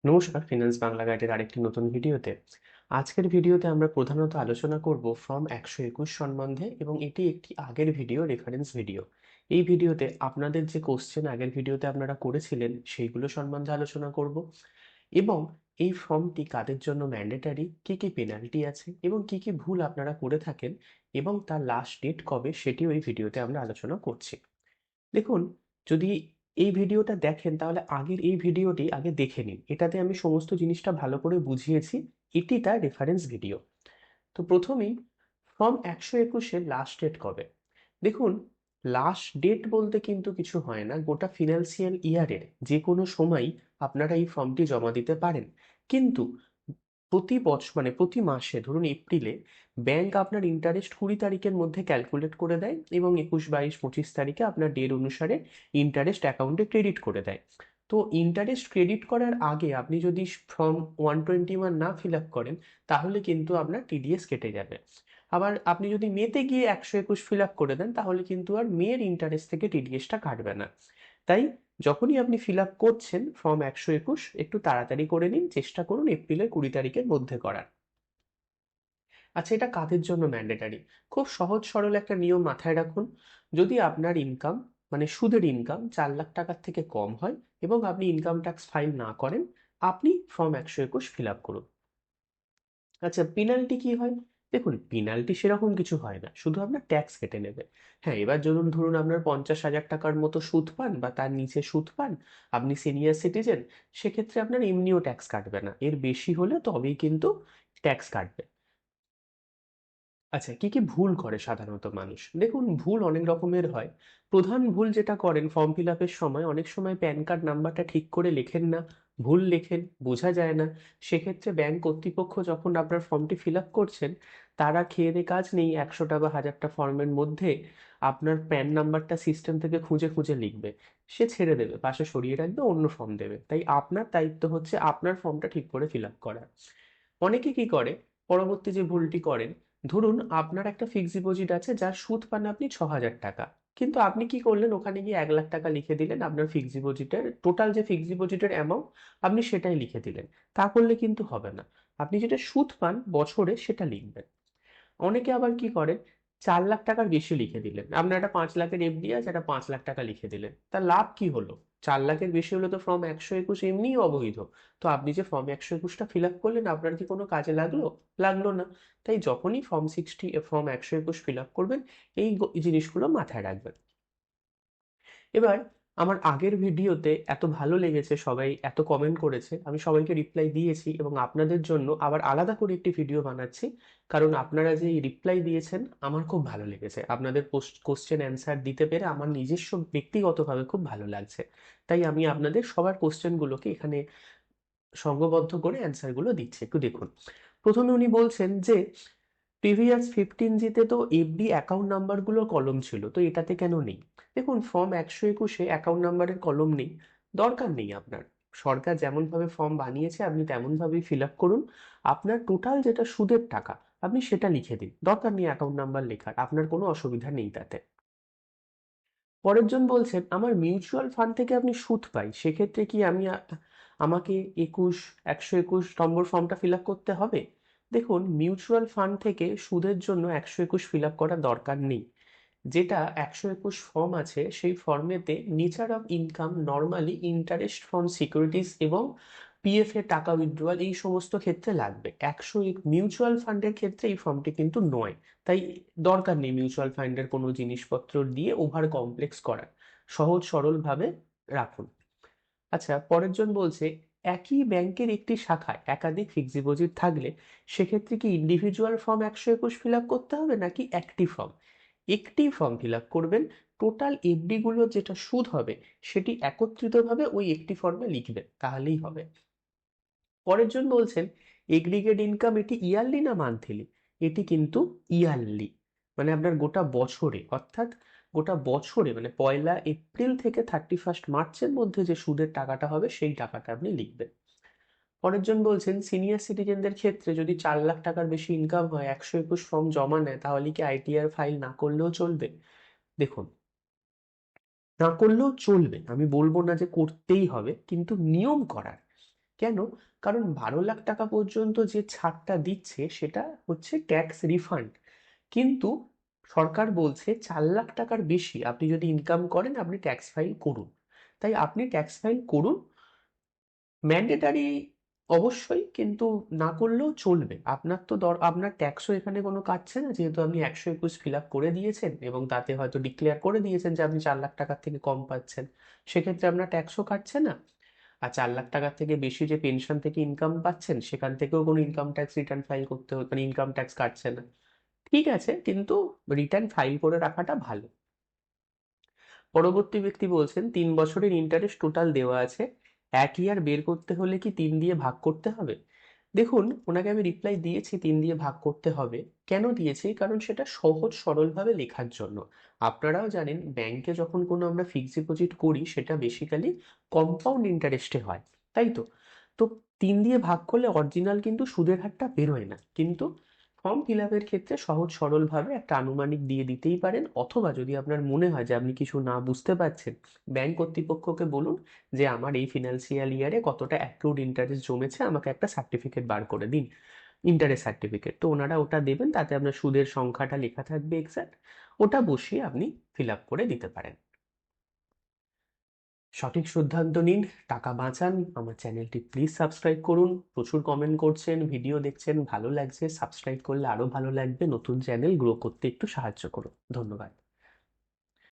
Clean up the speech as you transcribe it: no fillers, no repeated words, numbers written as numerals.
নমস্কার, ফিনান্স বাংলা গাইডের আরেকটি নতুন ভিডিওতে। আজকের ভিডিওতে আমরা প্রধানত আলোচনা করব ফর্ম 121 সম্বন্ধে, এবং এটি একটি আগের ভিডিও, রেফারেন্স ভিডিও। এই ভিডিওতে আপনাদের যে কোশ্চেন আগের ভিডিওতে আপনারা করেছিলেন সেইগুলো সম্বন্ধে আলোচনা করব, এবং এই ফর্মটি কাদের জন্য ম্যান্ডেটারি, কি কি পেনাল্টি আছে এবং কি কি ভুল আপনারা করে থাকেন এবং তার লাস্ট ডেট কবে সেটিও এই ভিডিওতে আমরা আলোচনা করছি। দেখুন, যদি এই ভিডিওটা দেখেন তাহলে আগের এই ভিডিওটি আগে দেখে নিন। এটাতে আমি সমস্ত জিনিসটা ভালো করে বুঝিয়েছি। এটি তার রেফারেন্স ভিডিও। তো প্রথমেই ফর্ম 121-এর লাস্ট ডেট কবে? দেখুন, লাস্ট ডেট বলতে কিন্তু কিছু হয় না। গোটা ফিনান্সিয়াল ইয়ারের যে কোনো সময়ই আপনারা এই ফর্মটি জমা দিতে পারেন। কিন্তু প্রতি বছর মানে প্রতি মাসে, ধরুন এপ্রিলে, ব্যাংক আপনার ইন্টারেস্ট 20 তারিখের মধ্যে ক্যালকুলেট করে দেয় এবং 21, 22, 25 তারিখে আপনার ডেট অনুসারে ইন্টারেস্ট অ্যাকাউন্টে ক্রেডিট করে দেয়। তো ইন্টারেস্ট ক্রেডিট করার আগে আপনি যদি ফর্ম 121 না ফিল আপ করেন তাহলে কিন্তু আপনার টিডিএস কেটে যাবে। আবার আপনি যদি মেতে গিয়ে 121 ফিল আপ করে দেন তাহলে কিন্তু আর মেয়ের ইন্টারেস্ট থেকে টিডিএসটা কাটবে না। তাই যখনই আপনি ফিল আপ করছেন ফর্ম 121, একটু তাড়াতাড়ি করে নিন, চেষ্টা করুন এপ্রিলের 20 তারিখের মধ্যে করার। আচ্ছা, এটা কাদের জন্য ম্যান্ডেটারি? খুব সহজ সরল একটা নিয়ম মাথায় রাখুন। যদি আপনার ইনকাম, মানে সুদের ইনকাম, 4 লাখ টাকার থেকে কম হয় এবং আপনি ইনকাম ট্যাক্স ফাইল না করেন, আপনি ফর্ম 121 ফিল আপ করুন। আচ্ছা, পেনাল্টি কি হয়? দেখুন, পেনাল্টি সেরকম কিছু হয় না, শুধু আপনার ট্যাক্স কেটে নেবে। হ্যাঁ, এবার ধরুন আপনার 50,000 টাকার মতো সুদ পান বা তার নিচে সুদ পান, আপনি সিনিয়র সিটিজেন, সেক্ষেত্রে আপনার এমনিও ট্যাক্স কাটবে না। এর বেশি হলে তবেই কিন্তু ট্যাক্স কাটবে। আচ্ছা, কি কি ভুল করে সাধারণত মানুষ? দেখুন, ভুল অনেক রকমের হয়। প্রধান ভুল যেটা করেন, ফর্ম ফিল আপের সময় অনেক সময় প্যান কার্ড নাম্বারটা ঠিক করে লেখেন না, ভুল লেখেন, বোঝা যায় না। সেক্ষেত্রে ব্যাংক কর্তৃপক্ষ যখন আপনার ফর্মটি ফিল আপ করছেন, তারা খেয়ে দে কাজ নেই 100টা বা 1000টা ফর্মের মধ্যে আপনার প্যান নাম্বারটা সিস্টেম থেকে খুঁজে খুঁজে লিখবে। সে ছেড়ে দেবে, পাশে সরিয়ে রাখবে, অন্য ফর্ম দেবে। তাই আপনার দায়িত্ব হচ্ছে আপনার ফর্মটা ঠিক করে ফিল আপ করা। অনেকে কি করে, পরবর্তী যে ভুলটি করেন, ধরুন আপনার একটা ফিক্সড ডিপোজিট আছে যার সুদ পান আপনি 6,000 টাকা, কিন্তু আপনি কি করলেন, ওখানে গিয়ে 1 লাখ টাকা লিখে দিলেন আপনার ফিক্সড ডিপোজিটের টোটাল, যে ফিক্সড ডিপোজিটের অ্যামাউন্ট আপনি সেটাই লিখে দিলেন। তা করলে কিন্তু হবে না। আপনি যেটা সুদ পান বছরে সেটা লিখবেন। অনেকে আবার কি করে, 4 লাখ টাকার বেশি লিখে দিলেন। আপনার একটা 5 লাখের এফডি আছে, একটা 5 লাখ টাকা লিখে দিলেন। তার লাভ কি হলো? 4 লাখের বেশি হলে তো ফর্ম 121 এমনিই অবৈধ। তো আপনি যে ফর্ম 121টা ফিল আপ করলেন, আপনার কি কোনো কাজে লাগলো? লাগলো না। তাই যখনই ফর্ম 121 ফিল আপ করবেন, এই জিনিসগুলো মাথায় রাখবেন। এবার আমার আগের ভিডিওতে এত ভালো লেগেছে, সবাই এত কমেন্ট করেছে, আমি সবাইকে রিপ্লাই দিয়েছি এবং আপনাদের জন্য আবার আলাদা করে একটি ভিডিও বানাচ্ছি। কারণ আপনারা যে রিপ্লাই দিয়েছেন আমার খুব ভালো লেগেছে, আপনাদের কোশ্চেন অ্যান্সার দিতে পেরে আমার নিজস্ব ব্যক্তিগতভাবে খুব ভালো লাগছে। তাই আমি আপনাদের সবার কোশ্চেনগুলোকে এখানে সংঘবদ্ধ করে অ্যান্সারগুলো দিচ্ছি, একটু দেখুন। প্রথমে উনি বলছেন যে প্রিভিয়াস 15G-তে তো এফডি অ্যাকাউন্ট নাম্বারগুলো কলম ছিল, তো এটাতে কেন নেই? দেখুন, ফর্ম 121-এ অ্যাকাউন্ট নাম্বারের কলম নেই, দরকার নেই আপনার। সরকার যেমনভাবে ফর্ম বানিয়েছে আপনি তেমনভাবেই ফিল আপ করুন। আপনার টোটাল যেটা সুদের টাকা আপনি সেটা লিখে দিন, দরকার নেই অ্যাকাউন্ট নাম্বার লেখার, আপনার কোনো অসুবিধা নেই তাতে। পরের জন বলছেন আমার মিউচুয়াল ফান্ড থেকে আপনি সুদ পাই, সেক্ষেত্রে কি আমাকে 121 নম্বর ফর্মটা ফিল আপ করতে হবে? দেখুন, মিউচুয়াল ফান্ড থেকে সুদের জন্য 121 ফিল আপ করার দরকার নেই। যেটা 121 ফর্ম আছে সেই ফর্মেতে nature of income, normally interest from securities এবং পিএফ এর টাকা উইথড্রয়াল, এই সমস্ত ক্ষেত্রে লাগবে। মিউচুয়াল ফান্ডের ক্ষেত্রে এই ফর্মটি কিন্তু নয়। তাই দরকার নেই মিউচুয়াল ফান্ডের কোনো জিনিসপত্র দিয়ে ওভার কমপ্লেক্স করার, সহজ সরলভাবে রাখুন। আচ্ছা, পরের জন বলছে একই ব্যাংকের একটি শাখায় একাধিক ফিক্সড ডিপোজিট থাকলে সেক্ষেত্রে কি ইন্ডিভিজুয়াল ফর্ম 121 ফিল আপ করতে হবে নাকি একটি ফর্ম? একটি ফর্ম ফিল আপ করবেন। টোটাল এফডি গুলোর যেটা সুদ হবে সেটি একত্রিতভাবে ওই একটি ফর্মে লিখবেন, তাহলেই হবে। পরের জন বলছেন এগ্রিগেট ইনকাম এটি ইয়ারলি না মান্থলি? এটি কিন্তু ইয়ারলি, মানে আপনার গোটা বছরে, অর্থাৎ গোটা বছরে মানে 1 এপ্রিল থেকে 31 মার্চের মধ্যে যে সুদের টাকাটা হবে সেই টাকাটা আপনি লিখবেন। পরের জন বলছেন সিনিয়র সিটিজেনদের ক্ষেত্রে যদি 4 লাখ টাকার বেশি ইনকাম হয়, 121 ফর্ম জমা নেয়, তাহলে কি আইটিআর ফাইল না করলেও চলবে? দেখুন, না করলেও চলবে, আমি বলবো না যে করতেই হবে, কিন্তু নিয়ম করার, কেন? কারণ 12 লাখ টাকা পর্যন্ত যে ছাড়টা দিচ্ছে সেটা হচ্ছে ট্যাক্স রিফান্ড, কিন্তু সরকার বলছে 4 লাখ টাকার বেশি আপনি যদি ইনকাম করেন আপনি ট্যাক্স ফাইল করুন। তাই আপনি ট্যাক্স ফাইল করুন, ম্যান্ডেটারি অবশ্যই, কিন্তু না করলেও চলবে। আপনার তো আপনার ট্যাক্সও এখানে কোনো কাটছে না, যেহেতু আপনি 121 ফিল আপ করে দিয়েছেন এবং তাতে হয়তো ডিক্লেয়ার করে দিয়েছেন যে আপনি 4 লাখ টাকার থেকে কম পাচ্ছেন, সেক্ষেত্রে আপনার ট্যাক্সও কাটছে না। আর 4 লাখ টাকার থেকে বেশি যে পেনশন থেকে ইনকাম পাচ্ছেন সেখান থেকেও কোনো ইনকাম ট্যাক্স রিটার্ন ফাইল করতে হচ্ছে, মানে ইনকাম ট্যাক্স কাটছে না। ঠিক আছে, কিন্তু রিটার্ন ফাইল করে রাখাটা ভালো। পরবর্তী ব্যক্তি বলছেন 3 বছরের ইন্টারেস্ট টোটাল দেওয়া আছে, 1 ইয়ার বের করতে হলে কি 3 দিয়ে ভাগ করতে হবে? দেখুন, ওনাকে আমি রিপ্লাই দিয়েছি 3 দিয়ে ভাগ করতে হবে। কেন দিয়েছি? কারণ সেটা সহজ সরলভাবে লেখার জন্য। আপনারাও জানেন ব্যাংকে যখন কোনো আমরা ফিক্সড ডিপোজিট করি সেটা বেসিক্যালি কম্পাউন্ড ইন্টারেস্টে হয়, তাই তো? তো 3 দিয়ে ভাগ করলে অরিজিনাল কিন্তু সুদের হারটা বেরোয় না, কিন্তু ফর্ম ফিল আপের ক্ষেত্রে সহজ সরলভাবে একটা আনুমানিক দিয়ে দিতেই পারেন, অথবা যদি আপনার মনে হয় যে আপনি কিছু না বুঝতে পারছেন, ব্যাংক কর্তৃপক্ষকে বলুন যে আমার এই ফিনান্সিয়াল ইয়ারে কতটা অ্যাক্রুড ইন্টারেস্ট জমেছে, আমাকে একটা সার্টিফিকেট বার করে দিন, ইন্টারেস্ট সার্টিফিকেট। তো ওনারা ওটা দেবেন, তাতে আপনার সুদের সংখ্যাটা লেখা থাকবে এক্সাক্ট, ওটা বসিয়ে আপনি ফিল আপ করে দিতে পারেন। সঠিক সিদ্ধান্ত নিন, টাকা বাঁচান। আমার চ্যানেলটি প্লিজ সাবস্ক্রাইব করুন। প্রচুর কমেন্ট করছেন, ভিডিও দেখছেন, ভালো লাগছে, সাবস্ক্রাইব করলে আরো ভালো লাগবে, নতুন চ্যানেল গ্রো করতে একটু সাহায্য করুন। ধন্যবাদ।